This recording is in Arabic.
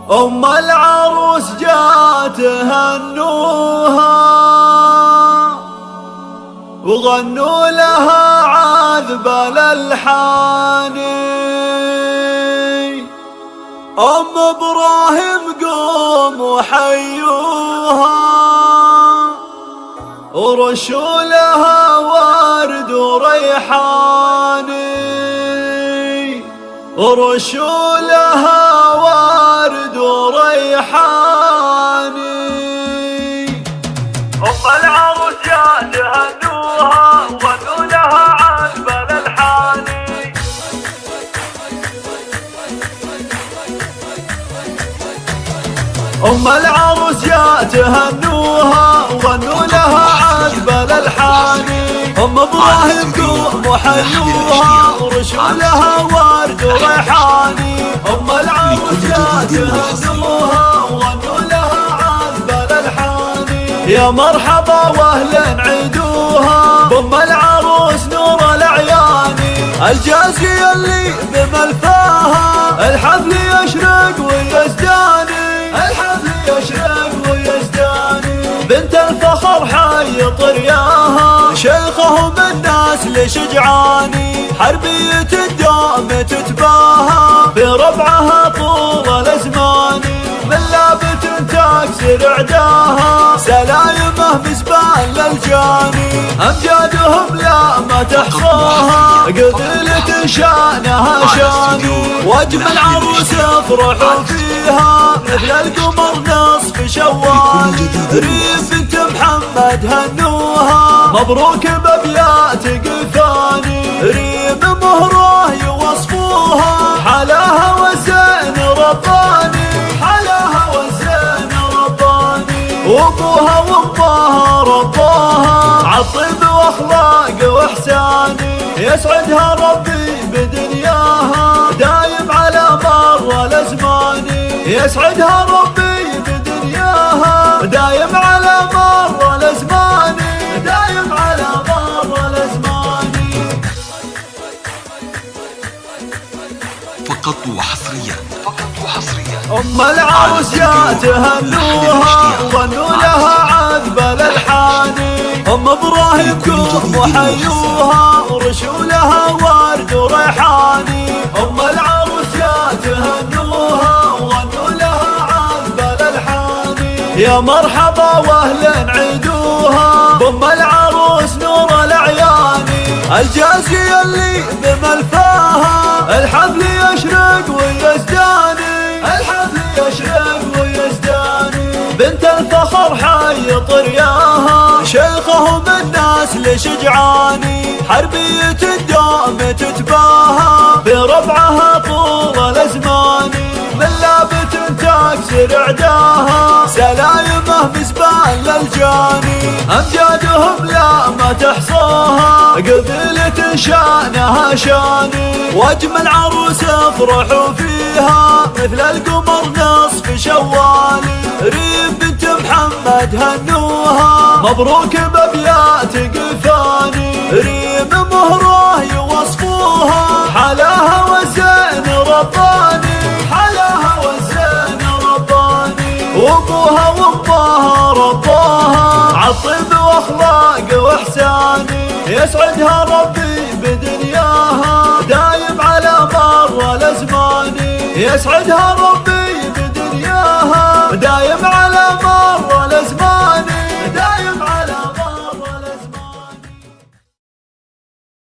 أم العروس جات هنوها وغنوا لها عذب الألحان. أم إبراهيم قوم وحيوها ورشوا لها ورد وريحان. ورشوا لها ورد وريحان. أم العروس جات هنوها وغنوا لها عذب الألحان. أم العروس جات هنوها وغنوا لها عذب الألحان. أم إبراهيم قوم وحيوها ورشوا لها ورد وريحان. أم العروس جات هنوها وغنوا لها عذب الألحان. يا مرحبا واهلا عيدوها بأم العروس نور الأعيان. الجازية اللي بملفاها الحفل يشرق ويزداني. الحفل يشرق ويزداني. بنت الفخر حي طرياها شيخهم الناس لشجعاني. حربية الدوم تتباهى في ربعها طول الأزمان. من لابت تكسر عداها سلايمه بزبال للجاني. أمجادهم لا ما تحصاها قبيلة شانها شاني. واجمل عروس افرحوا فيها مثل القمر نصف شوال. ريم بنت محمد هنوها مبروك بأبيات قفاني. ريم مهره يوصفوها حلاها والزين رباني. حلاها والزين رباني. وابوها وامها رباها عالطيب واخلاق واحساني. يسعدها ربي بدنياها دايم على مر الازمان. يسعدها ربي بدنياها دايم على مر الازمان. دايم على مر الازمان. فقط وحصريا أم العروس جات هنوها وغنوا لها عذب الألحان. أم إبراهيم قوم وحيوها ورشوا لها ورد وريحان. أم العروس جات هنوها وغنوا لها عذب الألحان. يا مرحبا واهلا عيدوها بأم العروس نور الأعيان. الجازية اللي بملفاها الحفل يشرق ويزداني. الحفل يشرق ويزداني. بنت الفخر حي طرياها شيخهم الناس لشجعاني. حربية الدوم تتباهى في ربعها طول الأزمان. من لابت تكسر عداها سلايمه بزبال للجاني. أمجادهم لا ما تحصاها قبيلة شانها شاني. واجمل عروس افرحوا فيها مثل القمر نصف شوال. ريم بنت محمد هنوها مبروك بأبيات قفاني. ريم مهره يوصفوها حلاها والزين رباني. حلاها والزين رباني. وابوها وامها رباها عالطيب واخلاق واحساني. يسعدها ربي بدنياها دايم على مر الازمان. يسعدها ربي